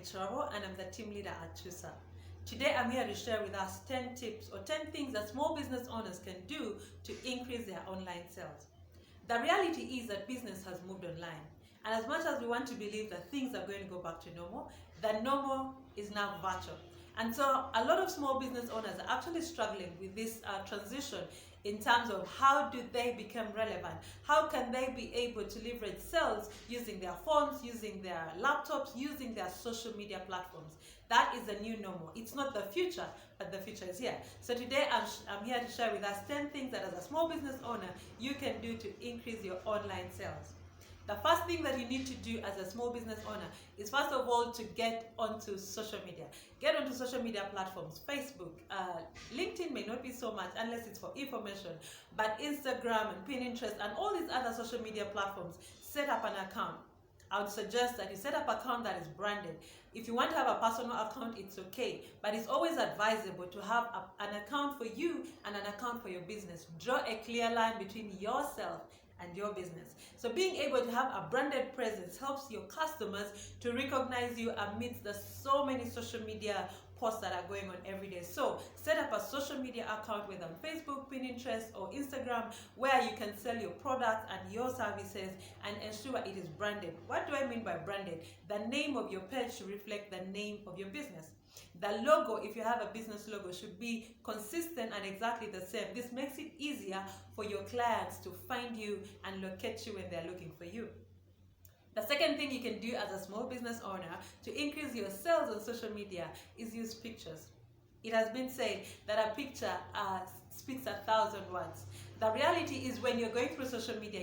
Noeline Kirabo, and I'm the team leader at CHUSA. Today I'm here to share with us 10 tips or 10 things that small business owners can do to increase their online sales. The reality is that business has moved online, and as much as we want to believe that things are going to go back to normal, the normal is now virtual. And so a lot of small business owners are actually struggling with this transition in terms of how do they become relevant? How can they be able to leverage sales using their phones, using their laptops, using their social media platforms? That is the new normal. It's not the future, but the future is here. So today I'm here to share with us 10 things that as a small business owner you can do to increase your online sales. The first thing that you need to do as a small business owner is first of all to get onto social media. Get onto social media platforms. Facebook, LinkedIn may not be so much unless it's for information, but Instagram and Pinterest and all these other social media platforms, set up an account. I would suggest that you set up an account that is branded. If you want to have a personal account, it's okay, but it's always advisable to have an account for you and an account for your business. Draw a clear line between yourself and your business. So being able to have a branded presence helps your customers to recognize you amidst the so many social media posts that are going on every day. So set up a social media account, whether on Facebook, Pinterest, or Instagram, where you can sell your products and your services and ensure it is branded. What do I mean by branded? The name of your page should reflect the name of your business. The logo, if you have a business logo, should be consistent and exactly the same. This makes it easier for your clients to find you and locate you when they're looking for you. The second thing you can do as a small business owner to increase your sales on social media is use pictures. It has been said that a picture speaks 1,000 words. The reality is when you're going through social media,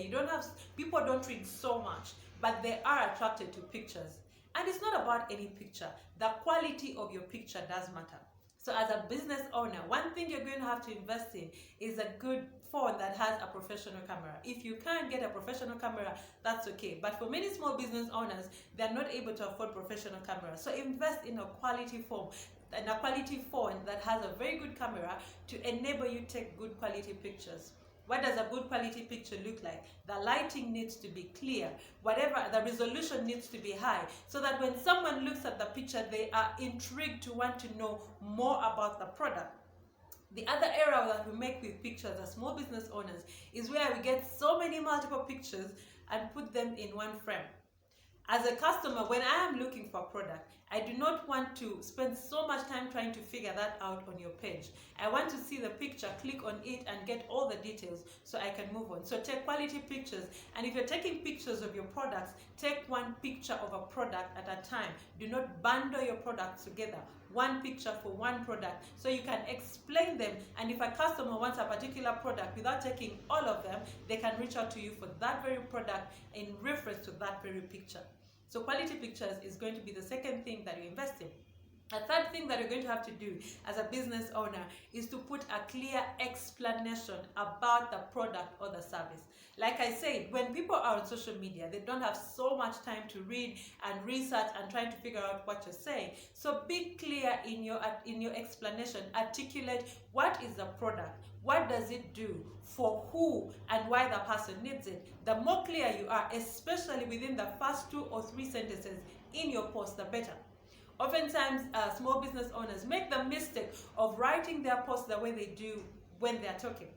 people don't read so much, but they are attracted to pictures. And it's not about any picture. The quality of your picture does matter. So as a business owner, one thing you're going to have to invest in is a good phone that has a professional camera. If you can't get a professional camera, that's okay. But for many small business owners, they're not able to afford professional cameras. So invest in a quality phone and a quality phone that has a very good camera to enable you to take good quality pictures. What does a good quality picture look like? The lighting needs to be clear. The resolution needs to be high, so that when someone looks at the picture, they are intrigued to want to know more about the product. The other error that we make with pictures as small business owners is where we get so many multiple pictures and put them in one frame. As a customer, when I am looking for a product, I do not want to spend so much time trying to figure that out on your page. I want to see the picture, click on it, and get all the details so I can move on. So take quality pictures, and if you're taking pictures of your products, take one picture of a product at a time. Do not bundle your products together. One picture for one product, so you can explain them, and if a customer wants a particular product without taking all of them, they can reach out to you for that very product in reference to that very picture. So quality pictures is going to be the second thing that you invest in. A third thing that you're going to have to do as a business owner is to put a clear explanation about the product or the service. Like I said, when people are on social media, they don't have so much time to read and research and trying to figure out what you're saying. So be clear in your explanation. Articulate what is the product, what does it do, for who, and why the person needs it. The more clear you are, especially within the first 2 or 3 sentences in your post, the better. Oftentimes, small business owners make the mistake of writing their posts the way they do when they're talking.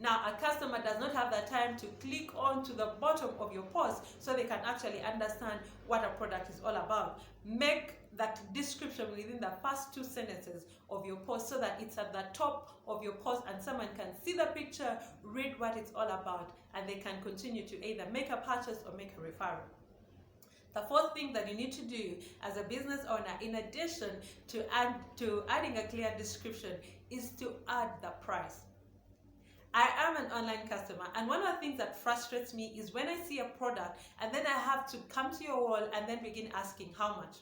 Now, a customer does not have the time to click on to the bottom of your post so they can actually understand what a product is all about. Make that description within the first 2 sentences of your post so that it's at the top of your post and someone can see the picture, read what it's all about, and they can continue to either make a purchase or make a referral. The fourth thing that you need to do as a business owner, in addition to adding a clear description, is to add the price. I am an online customer, and one of the things that frustrates me is when I see a product and then I have to come to your wall and then begin asking how much.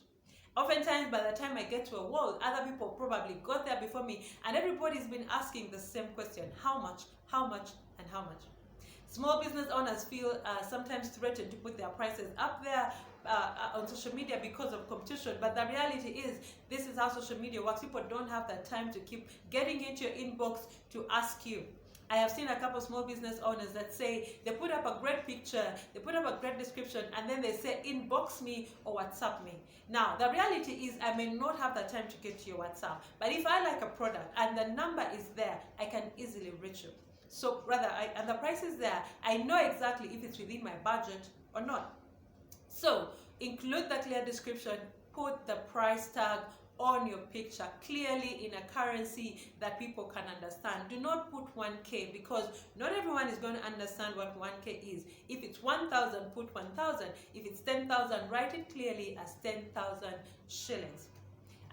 Oftentimes, by the time I get to a wall, other people probably got there before me, and everybody's been asking the same question: how much, and how much. Small business owners feel sometimes threatened to put their prices up there on social media because of competition, but the reality is this is how social media works. People don't have the time to keep getting into your inbox to ask you. I have seen a couple small business owners that say they put up a great picture, they put up a great description, and then they say inbox me or WhatsApp me. Now, the reality is I may not have the time to get to your WhatsApp, but if I like a product and the number is there, I can easily reach you. So and the price is there, I know exactly if it's within my budget or not. So include the clear description, put the price tag on your picture clearly in a currency that people can understand. Do not put 1K, because not everyone is going to understand what 1K is. If it's 1,000, put 1,000. If it's 10,000, write it clearly as 10,000 shillings.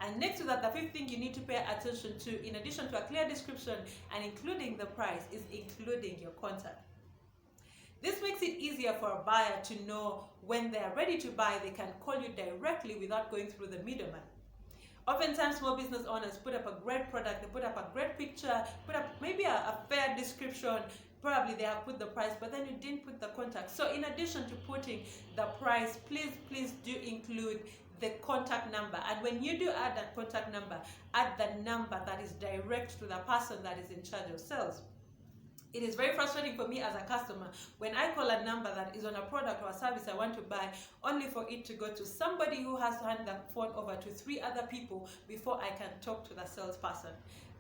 And next to that, the fifth thing you need to pay attention to, in addition to a clear description and including the price, is including your contact. This makes it easier for a buyer to know when they are ready to buy, they can call you directly without going through the middleman. Oftentimes, small business owners put up a great product, they put up a great picture, put up maybe a fair description, probably they have put the price, but then you didn't put the contact. So in addition to putting the price, please do include the contact number. And when you do add that contact number, add the number that is direct to the person that is in charge of sales. It is very frustrating for me as a customer when I call a number that is on a product or a service I want to buy, only for it to go to somebody who has to hand the phone over to 3 other people before I can talk to the salesperson.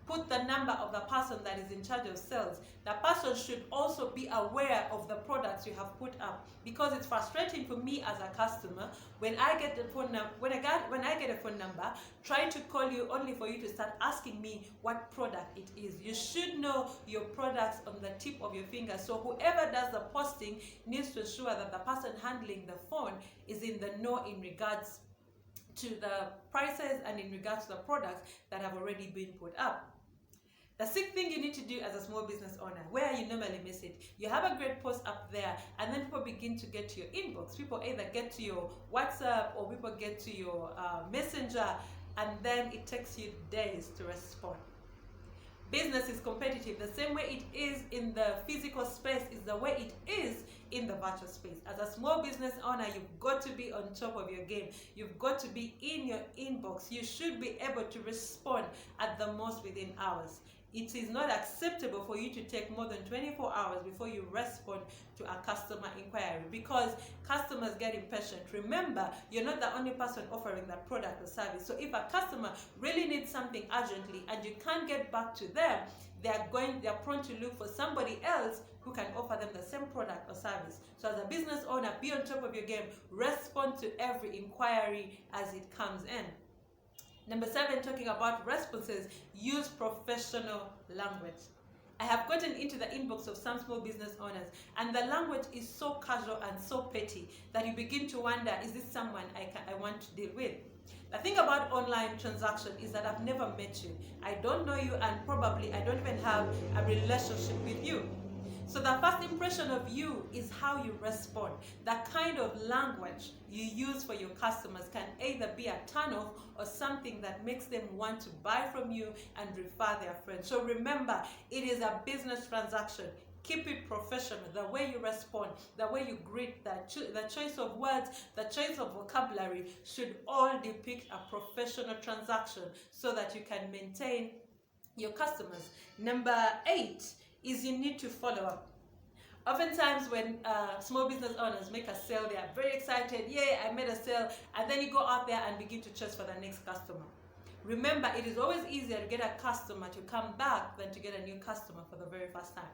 Put the number of the person that is in charge of sales. The person should also be aware of the products you have put up, because it's frustrating for me as a customer when I get the phone number, when I get a phone number, trying to call you only for you to start asking me what product it is. You should know your products on the tip of your finger. So whoever does the posting needs to ensure that the person handling the phone is in the know in regards to the prices and in regards to the products that have already been put up. The sixth thing you need to do as a small business owner, where you normally miss it, you have a great post up there, and then people begin to get to your inbox. People either get to your WhatsApp or people get to your Messenger, and then it takes you days to respond. Business is competitive. The same way it is in the physical space is the way it is in the virtual space. As a small business owner, you've got to be on top of your game. You've got to be in your inbox. You should be able to respond at the most within hours. It is not acceptable for you to take more than 24 hours before you respond to a customer inquiry, because customers get impatient. Remember, you're not the only person offering that product or service. So if a customer really needs something urgently and you can't get back to them, they're prone to look for somebody else who can offer them the same product or service. So as a business owner, be on top of your game. Respond to every inquiry as it comes in. Number 7, talking about responses, use professional language. I have gotten into the inbox of some small business owners, and the language is so casual and so petty that you begin to wonder, is this someone I want to deal with? The thing about online transaction is that I've never met you. I don't know you, and probably I don't even have a relationship with you. So the first impression of you is how you respond. The kind of language you use for your customers can either be a turn-off or something that makes them want to buy from you and refer their friends. So remember, it is a business transaction. Keep it professional. The way you respond, the way you greet, the choice of words, the choice of vocabulary should all depict a professional transaction so that you can maintain your customers. Number 8 is you need to follow up. Oftentimes when small business owners make a sale, they are very excited, yay, I made a sale, and then you go out there and begin to chase for the next customer. Remember, it is always easier to get a customer to come back than to get a new customer for the very first time.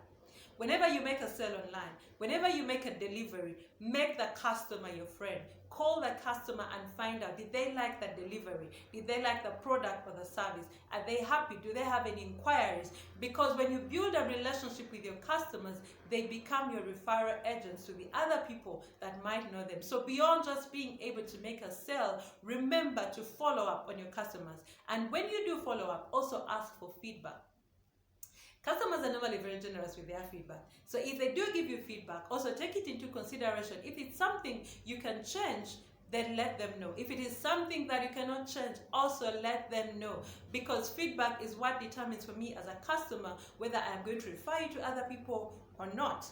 Whenever you make a sale online, whenever you make a delivery, make the customer your friend. Call the customer and find out, did they like the delivery? Did they like the product or the service? Are they happy? Do they have any inquiries? Because when you build a relationship with your customers, they become your referral agents to the other people that might know them. So beyond just being able to make a sale, remember to follow up on your customers. And when you do follow up, also ask for feedback. Customers are normally very generous with their feedback. So if they do give you feedback, also take it into consideration. If it's something you can change, then let them know. If it is something that you cannot change, also let them know. Because feedback is what determines for me as a customer whether I'm going to refer you to other people or not.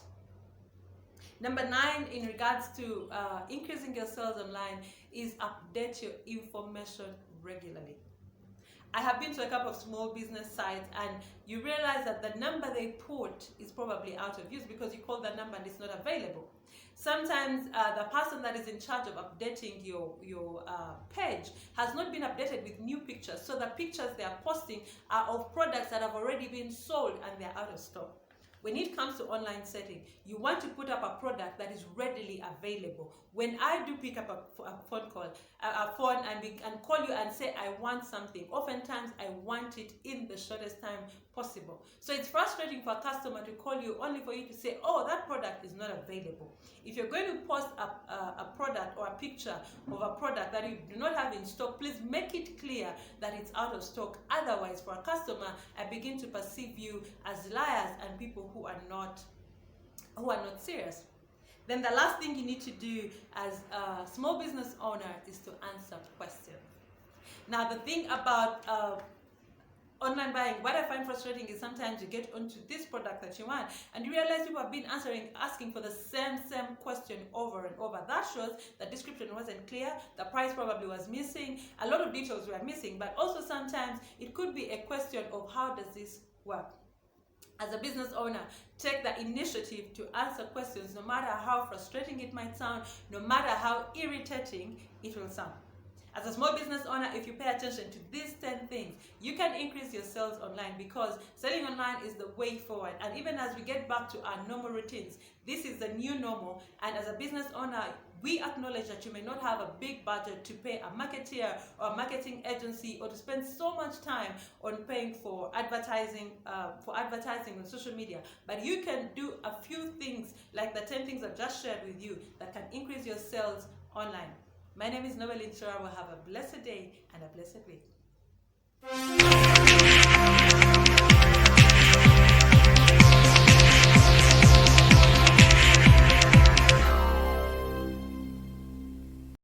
Number 9, in regards to increasing your sales online, is update your information regularly. I have been to a couple of small business sites, and you realize that the number they put is probably out of use because you call that number and it's not available. Sometimes the person that is in charge of updating your page has not been updated with new pictures, so the pictures they are posting are of products that have already been sold and they're out of stock. When it comes to online setting, you want to put up a product that is readily available. When I do pick up a phone call, and call you and say I want something, oftentimes I want it in the shortest time possible. So it's frustrating for a customer to call you only for you to say, oh, that product is not available. If you're going to post a product or a picture of a product that you do not have in stock, please make it clear that it's out of stock. Otherwise, for a customer, I begin to perceive you as liars and people who are not serious. Then the last thing you need to do as a small business owner is to answer questions. Now, the thing about online buying, what I find frustrating is sometimes you get onto this product that you want and you realize people have been asking for the same question over and over. That shows the description wasn't clear, the price probably was missing, a lot of details were missing, but also sometimes it could be a question of how does this work. As a business owner, take the initiative to answer questions, no matter how frustrating it might sound, no matter how irritating it will sound. As a small business owner, if you pay attention to these 10 things, you can increase your sales online, because selling online is the way forward. And even as we get back to our normal routines, this is the new normal. And as a business owner, we acknowledge that you may not have a big budget to pay a marketeer or a marketing agency, or to spend so much time on paying for advertising on social media. But you can do a few things like the 10 things I've just shared with you that can increase your sales online. My name is Noeline Kirabo. Have a blessed day and a blessed week.